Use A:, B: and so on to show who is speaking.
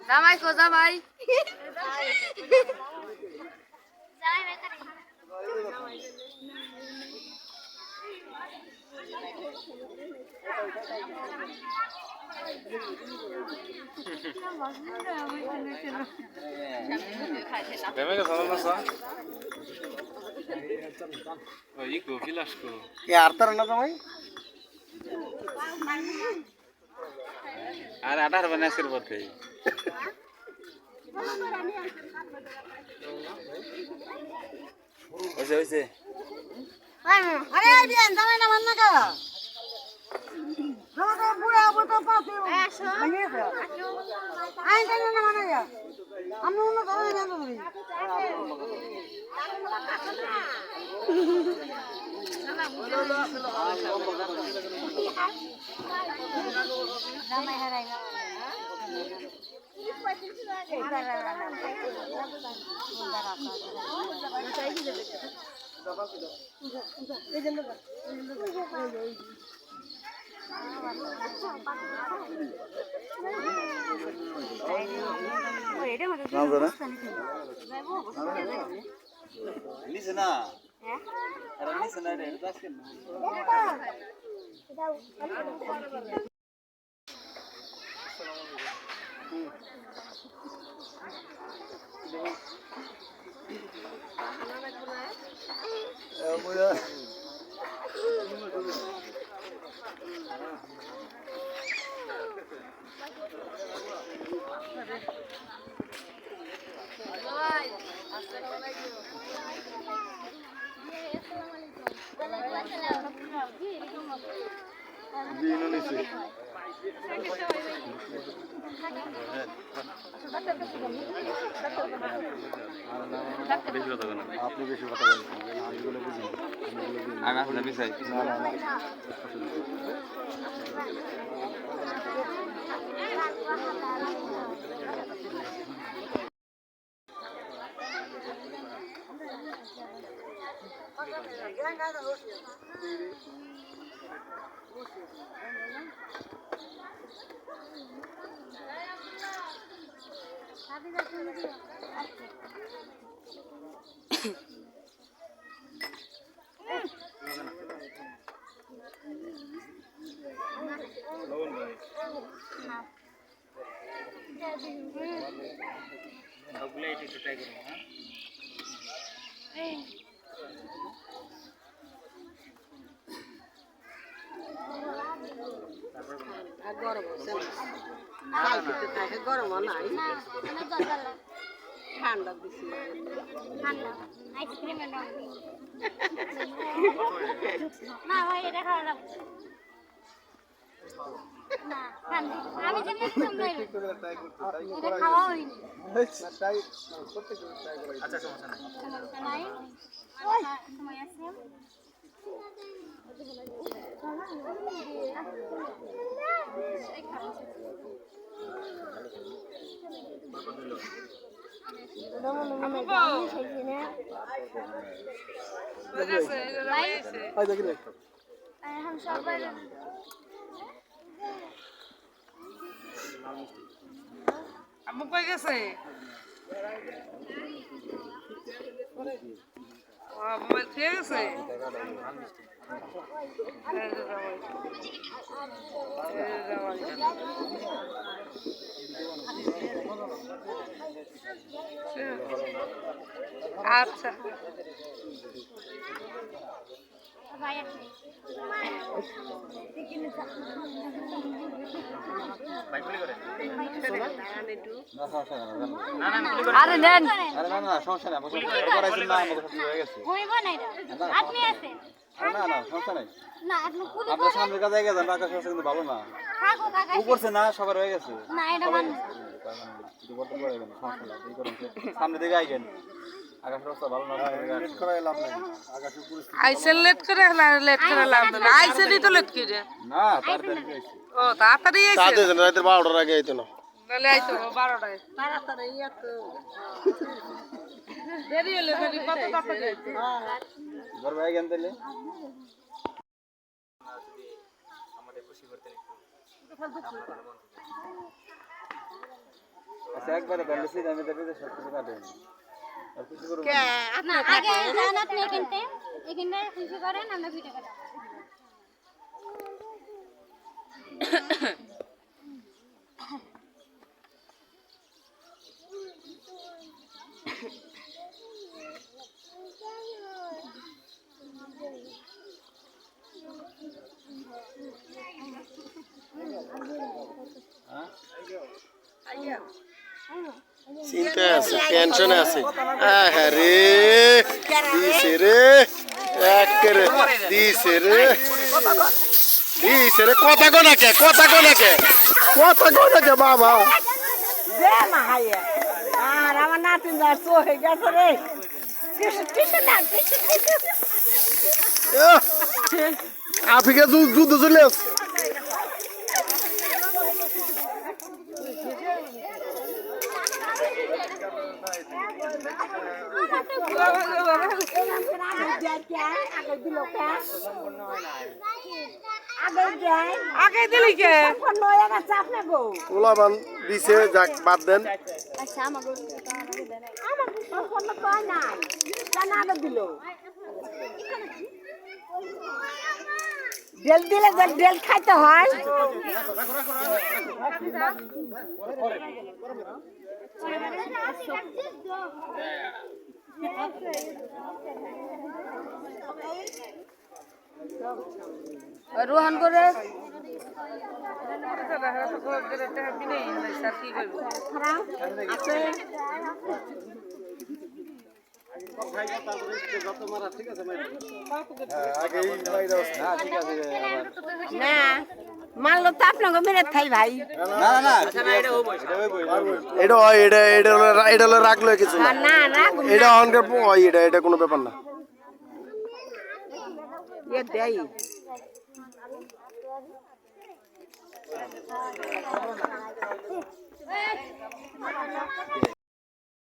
A: জামাই কো জামাই
B: আর আটার বানাসের পথে হয়েছে
A: আরে বিয়ান জামাই না মান্না কা জামাই বুড়া বুড়া পাতে ভাঙে গেছে আই জানি না মানে আমি অন্য জামাই না ধরি জামাই হারাই না
B: নিছে না আরে নিছে না রে এটা আজকে আপনি বেশি কথা বলছেন আমি বলে বুঝি আমি আসলে মিশাই
A: গরম নাই ঠান্ডা বেশি ঠান্ডা আইসক্রিমের রং না ভাই এটা খাওয়া লাগবে না ঠান্ডা আমি যেমন সময় এটা খাওয়া হয়নি
B: আচ্ছা সমস্যা নাই
A: সমস্যা নাই সময় আছে
C: আম্মু কই গেছে মোবাইল খেয়ে গেছে আচ্ছা
A: আরে নেন
B: আরে না না সমস্যা নাই বসে করাইছেন না আমাদের সাথে হয়ে গেছে
A: হইব না এটা আপনি আছেন
B: না না সমস্যা নাই
A: না আপনি কুলি
B: আপনার সামনের কাছে গেছেন আকাশ আছে কিন্তু ভালো না
A: থাকো কাকা
B: উপরছে না সবার হয়ে গেছে
A: না এটা মানুষ
B: বলতে পারবেন সমস্যা নাই এই করুন সামনে দিকে আইবেন আকাশ রাস্তা ভালো না লেট করাই লাভ নাই আকাশের পরিস্থিতি
C: আইসেন লেট করে লাভ না আইসেনই তো লেট করে
B: না তাড়াতাড়ি আইছে
C: ও তাড়াতাড়ি আইছে
D: রাতের 12টার আগে আইতো না
C: নাহলে আইতো 12টায়
A: তাড়াতাড়ি এত
C: দেরি হলে মানে কত তাড়াতাড়ি আইতো
B: বড় ভাই গেন তাহলে আচ্ছা একবারে বললে সিধা আমি দেখে সব কিছু কাটেন আর খুশি করব
D: না আগে জানাত নেই কিনতে এখানে খুশি করেন আমরা ভিডিও করি
E: চিন্তায় আছে টেনশনে আছে আরে দিছে রে একেরে দিছে রে কথা কো নাকে বাবা
A: দে মা হাইয়া আর আমার নাতিন যা সো হয়ে গেছে রে
E: আফ্রিকা যুদ্ধ চলে আসছে
C: আগে দিলি কে
E: ওলাবান দিছে যাক বাদ দেন
D: আচ্ছা আমাকে
A: ডেল দিলে ডেল খাইতে হয় রোহন করে
C: কি করবো
A: আছে
E: আগেই বাইরে
B: না ঠিক আছে
A: না মানলো তো আপনাকে মেরে থাই ভাই
B: না না এটা হইবই
E: এটা হলো রাখলো কিছু না
A: না না
E: এটা অনকে এটা কোনো ব্যাপার না
A: এ দেই